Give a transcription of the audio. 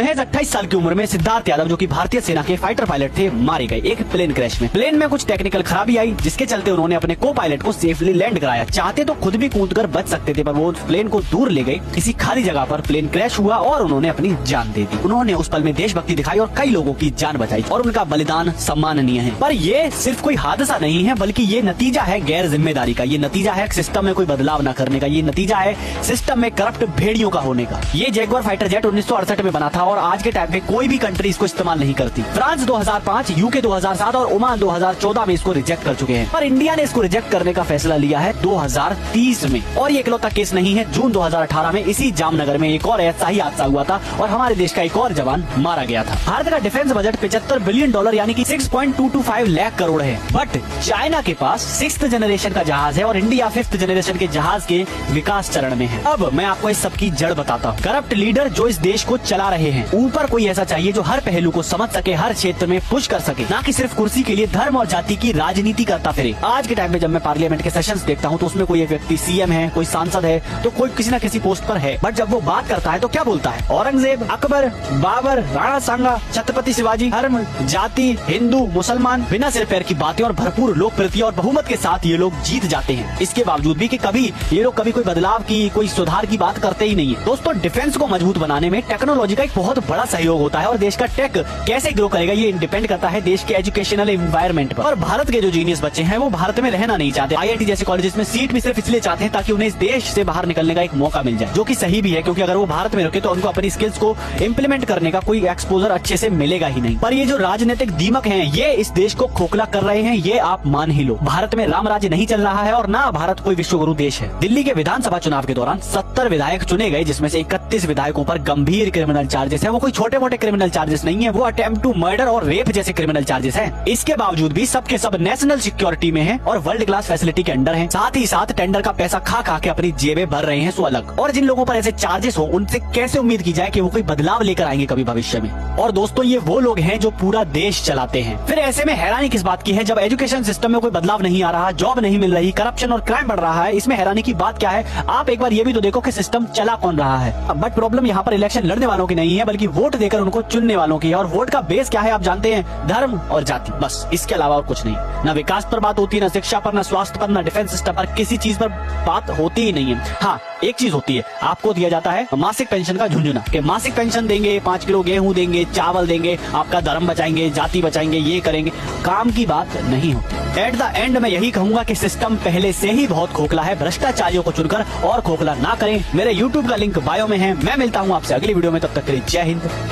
महज 28 साल की उम्र में सिद्धार्थ यादव, जो कि भारतीय सेना के फाइटर पायलट थे, मारे गए एक प्लेन क्रैश में। प्लेन में कुछ टेक्निकल खराबी आई, जिसके चलते उन्होंने अपने को पायलट को सेफली लैंड कराया। चाहते तो खुद भी कूदकर बच सकते थे, पर वो प्लेन को दूर ले गए। किसी खाली जगह पर प्लेन क्रैश हुआ और उन्होंने अपनी जान दे दी। उन्होंने उस पल में देशभक्ति दिखाई और कई लोगों की जान बचाई, और उनका बलिदान सम्माननीय है। पर ये सिर्फ कोई हादसा नहीं है, बल्कि ये नतीजा है गैर जिम्मेदारी का। ये नतीजा है सिस्टम में कोई बदलाव न करने का। ये नतीजा है सिस्टम में करप्ट भेड़ियों का होने का। ये जैगुआर फाइटर जेट 1968 में बना था और आज के टाइम पे कोई भी कंट्री इसको इस्तेमाल नहीं करती। फ्रांस 2005, यूके 2007 और ओमान 2014 में इसको रिजेक्ट कर चुके हैं, पर इंडिया ने इसको रिजेक्ट करने का फैसला लिया है 2030 में। और ये इकलौता केस नहीं है। जून 2018 में इसी जामनगर में एक और ऐसा ही हादसा हुआ था और हमारे देश का एक और जवान मारा गया था। भारत का डिफेंस बजट $75 बिलियन यानी कि 6.225 लाख करोड़ है, बट चाइना के पास 6th जनरेशन का जहाज है और इंडिया 5th जनरेशन के जहाज के विकास चरण में है। अब मैं आपको इस सब की जड़ बताता हूँ। करप्ट लीडर जो इस देश को चला रहे हैं, ऊपर कोई ऐसा चाहिए जो हर पहलू को समझ सके, हर क्षेत्र में पुश कर सके, ना कि सिर्फ कुर्सी के लिए धर्म और जाति की राजनीति करता फिरे। आज के टाइम में जब मैं पार्लियामेंट के सेशंस देखता हूँ तो उसमें कोई एक व्यक्ति सीएम है, कोई सांसद है, तो कोई किसी न किसी पोस्ट पर है, बट जब वो बात करता है तो क्या बोलता है? औरंगजेब, अकबर, बाबर, राणा सांगा, छत्रपति शिवाजी, धर्म, जाति, हिंदू, मुसलमान, बिना सिर पैर की बातें और भरपूर लोकप्रियता और बहुमत के साथ ये लोग जीत जाते हैं। इसके बावजूद भी कि कभी ये लोग कभी कोई बदलाव की, कोई सुधार की बात करते ही नहीं है। दोस्तों, डिफेंस को मजबूत बनाने में टेक्नोलॉजी का एक बहुत बड़ा सहयोग होता है और देश का टेक कैसे ग्रो करेगा ये डिपेंड करता है देश के एजुकेशनल एनवायरनमेंट पर। और भारत के जो जीनियस बच्चे हैं वो भारत में रहना नहीं चाहते। आईआईटी जैसे कॉलेजेस में सीट भी सिर्फ इसलिए चाहते हैं ताकि उन्हें इस देश से बाहर निकलने का एक मौका मिल जाए, जो कि सही भी है, क्योंकि अगर वो भारत में रुके तो उनको अपनी स्किल्स को इम्प्लीमेंट करने का कोई एक्सपोजर अच्छे से मिलेगा ही नहीं। पर ये जो राजनीतिक दीमक हैं, ये इस देश को खोखला कर रहे हैं, ये आप मान ही लो। भारत में राम राज्य नहीं चल रहा है और ना भारत कोई विश्वगुरु देश है। दिल्ली के विधानसभा चुनाव के दौरान 70 विधायक चुने गए, जिसमें से 31 विधायकों पर गंभीर क्रिमिनल चार्जेस है। वो कोई छोटे मोटे क्रिमिनल चार्जेस नहीं है, वो अटेम्प्ट टू मर्डर और रेप जैसे क्रिमिनल चार्जेस हैं। इसके बावजूद भी सबके सब नेशनल सिक्योरिटी में हैं और वर्ल्ड क्लास फैसिलिटी के अंडर हैं। साथ ही साथ टेंडर का पैसा खा खा के अपनी जेबें भर रहे हैं, सो अलग। और जिन लोगों पर ऐसे चार्जेस हो, उनसे कैसे उम्मीद की जाए कि वो कोई बदलाव लेकर आएंगे कभी भविष्य में? और दोस्तों, ये वो लोग हैं जो पूरा देश चलाते हैं। फिर ऐसे में हैरानी किस बात की है? जब एजुकेशन सिस्टम में कोई बदलाव नहीं आ रहा, जॉब नहीं मिल रही, करप्शन और क्राइम बढ़ रहा है, इसमें हैरानी की बात क्या है? आप एक बार ये भी तो देखो कि सिस्टम चला कौन रहा है। बट प्रॉब्लम यहाँ पर इलेक्शन लड़ने वालों की नहीं है, बल्कि वोट देकर उनको चुनने वालों की है। और वोट का बेस क्या है आप जानते हैं? धर्म और जाति, बस। इसके अलावा और कुछ नहीं। न विकास पर बात होती है, न शिक्षा पर, न स्वास्थ्य पर, न डिफेंस सिस्टम पर, किसी चीज पर बात होती ही नहीं है। हाँ, एक चीज होती है, आपको दिया जाता है मासिक पेंशन का झुंझुना, कि मासिक पेंशन देंगे, 5 किलो गेहूं देंगे, चावल देंगे, आपका धर्म बचाएंगे, जाति बचाएंगे, ये करेंगे। काम की बात नहीं होती। एट द एंड मैं यही कहूंगा कि सिस्टम पहले से ही बहुत खोखला है। भ्रष्टाचारियों को चुनकर और खोखला ना करें। मेरे YouTube का लिंक बायो में है। मैं मिलता हूँ आपसे अगली वीडियो में, तब तक के लिए जय हिंद।